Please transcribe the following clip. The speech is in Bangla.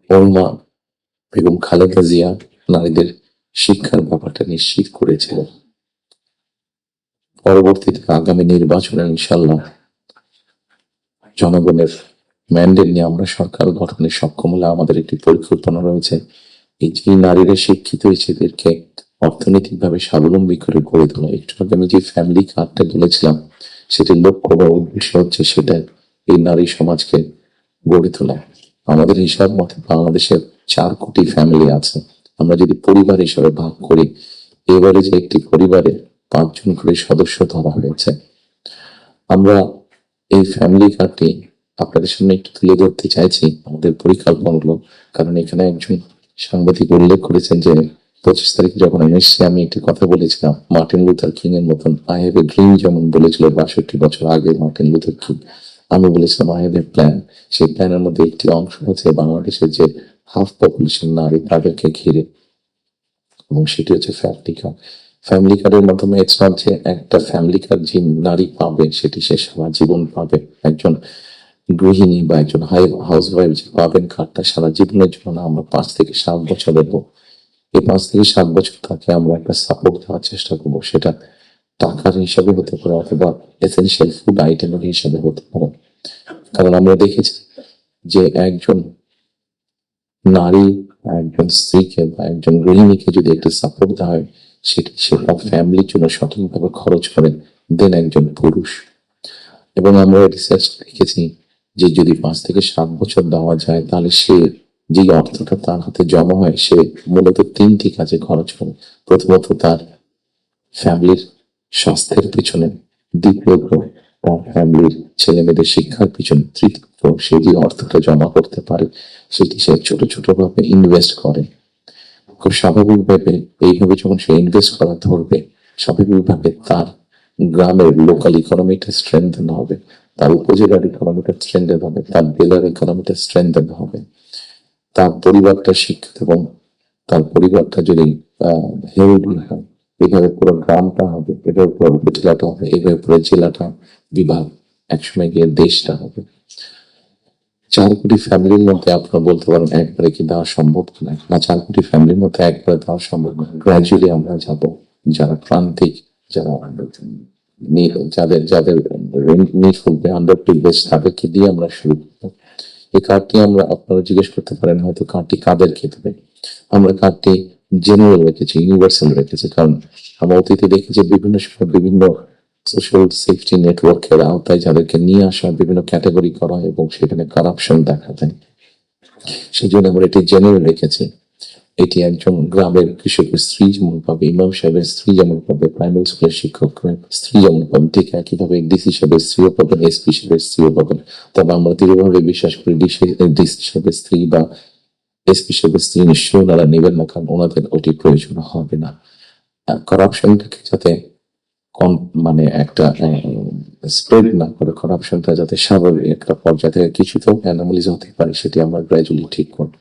ওর মা বেগম খালেদা জিয়া নারীদের শিক্ষার ব্যাপারটা নিশ্চিত করেছিলেন। পরবর্তীতে আগামী নির্বাচনে ইনশাল্লাহ জনগণের ম্যান্ডেট নিয়ে আমরা সরকার গঠনে সক্ষম হলে আমাদের একটি পরিকল্পনা রয়েছে এই যে নারীরা শিক্ষিত হয়েছে এদেরকে অর্থনৈতিকভাবে স্বাবলম্বী করে গড়ে তোলা। একটু আগে আমি যে ফ্যামিলি কার্ডটা বলেছিলাম সেটির লক্ষ্য বা উদ্দেশ্য হচ্ছে সেটা এই নারী সমাজকে গড়ে তোলা। আমাদের হিসাব মতে বাংলাদেশের 4 কোটি ফ্যামিলি আছে। আমরা যদি পরিবার হিসাবে ভাগ করি, এবারে যে একটি পরিবারে 5 জন করে সদস্য ধরা হয়েছে। আমরা এই ফ্যামিলি কার্ডটি আপনাদের সামনে একটু তুলে ধরতে চাইছি আমাদের পরিকল্পনাগুলো, কারণ এখানে একজন সাংবাদিক উল্লেখ করেছেন যে 25 তারিখ যখন আমি এসেছি আমি একটি কথা বলেছিলাম মার্টিন লুথার কিং এর মতন আই হ্যাভ এ ড্রিম, যেমন বলেছিল 62 বছর আগে মার্টিন লুথার কিং। আমি বলেছিলাম আই হ্যাভ এ প্ল্যান। সেই প্ল্যানের মধ্যে একটি অংশ হচ্ছে বাংলাদেশের যে হাফ পপুলেশন নারী তাদেরকে ঘিরে, এবং সেটি হচ্ছে ফ্যামিলি কার্ড। ফ্যামিলি কার্ডের মাধ্যমে ইটস নট যে একটা ফ্যামিলি কার্ড যে নারী পাবে সেটি সে সারা জীবন পাবে। একজন গৃহিণী বা একজন হাউস ওয়াইফ যে পাবেন কার্ডটা সারা জীবনের জন্য না, আমরা 5 থেকে 7 বছর দেবো। এই 5 থেকে 7 বছর তাকে আমরা একটা সাপোর্ট দেওয়ার চেষ্টা করবো। সেটা টাকার হিসাবে হতে পারে অথবা এসেনশিয়াল ফুড আইটেমের হিসাবে হতে পারে। কারণ আমরা দেখেছি যে একজন নারী একজন স্ত্রীকে বা একজন গৃহিণীকে যদি একটা সাপোর্ট দেওয়া হয় সেটি সে তার ফ্যামিলির জন্য সঠিকভাবে খরচ করেন দেন একজন পুরুষ। এবং আমরা রিসার্চ দেখেছি যে যদি 5 থেকে 7 বছর দেওয়া যায় তাহলে সে যে অর্থটা তার হাতে জমা হয় সে মূলত 3টি কাজে খরচ করে। প্রথমত তার ফ্যামিলির স্বাস্থ্যের পিছনে, দ্বিতীয়ত তার ফ্যামিলির ছেলে মেয়েদের শিক্ষার পিছনে, তৃতীয়ত সে যে অর্থটা জমা করতে পারে সেটি সে ছোট ছোট ভাবে ইনভেস্ট করে। খুব স্বাভাবিকভাবে এইভাবে যখন সে ইনভেস্ট করা ধরবে স্বাভাবিকভাবে তার গ্রামের লোকাল ইকোনমিটা স্ট্রেংথেন হবে, তার উপজেলার ইকোনমিটা স্ট্রেংথেন হবে, তার জেলার ইকোনমিটা স্ট্রেংথেন হবে, তার পরিবারটা শিক্ষিত এবং তার পরিবারটা যদি হেলদি হয় এইভাবে পুরো গ্রামটা হবে, এভাবে পুরো উপজেলাটা হবে, এইভাবে পুরো জেলাটা বিভাগ, একসময় গিয়ে দেশটা হবে। 4 কোটি ফ্যামিলির মধ্যে আপনারা বলতে পারেন একবারে কি দেওয়া সম্ভব না, না 4 কোটি ফ্যামিলির মধ্যে একবারে দেওয়া সম্ভব না। গ্রাজুয়ালি আমরা যাব, যারা প্রান্তিক, যারা যাদের যাদের নিডফুল আন্ডার প্রিভিলেজ তাদেরকে দিয়ে আমরা শুরু করবো। এই কার্ডটি আমরা আপনারা জিজ্ঞেস করতে পারেন হয়তো কার্ডটি কাদেরকে দেবে। আমরা কার্ডটি জেনারেল রেখেছি, ইউনিভার্সাল রেখেছি, কারণ আমরা অতীতে দেখেছি বিভিন্ন সময় বিভিন্ন সোশ্যাল সেফটি নেটওয়ার্কের আওতায় যাদেরকে নিয়ে আসা বিভিন্ন ক্যাটাগরি করা এবং সেখানে কারাপশন দেখা দেয়। সেই জন্য আমরা এটি জেনারেল রেখেছি। এটি একজন গ্রামের কৃষকের স্ত্রী যেমন পাবে, ইমাম সাহেবের স্ত্রী যেমন পাবে, প্রাইমারি স্কুলের শিক্ষকের স্ত্রী যেমন পাবে, ঠিক একইভাবে ডিসি সাহেবের স্ত্রীও পাবেন, এসপি সাহেবের স্ত্রীও পাবেন। তবে আমরা দৃঢ়ভাবে বিশ্বাস করি ডিসি সাহেবের স্ত্রী বা এসপি সাহেবের স্ত্রী নিশ্চয়ই ওনারা নেবেন না, কারণ ওনাদের ওটি প্রয়োজন হবে না। করাপশনটাকে যাতে কম মানে একটা স্প্রেড না করে, করাপশনটা যাতে স্বাভাবিক একটা পর্যায়ে থেকে কিছু তো অ্যানোমালিজ হতে পারে সেটি আমরা গ্র্যাজুয়ালি ঠিক করব।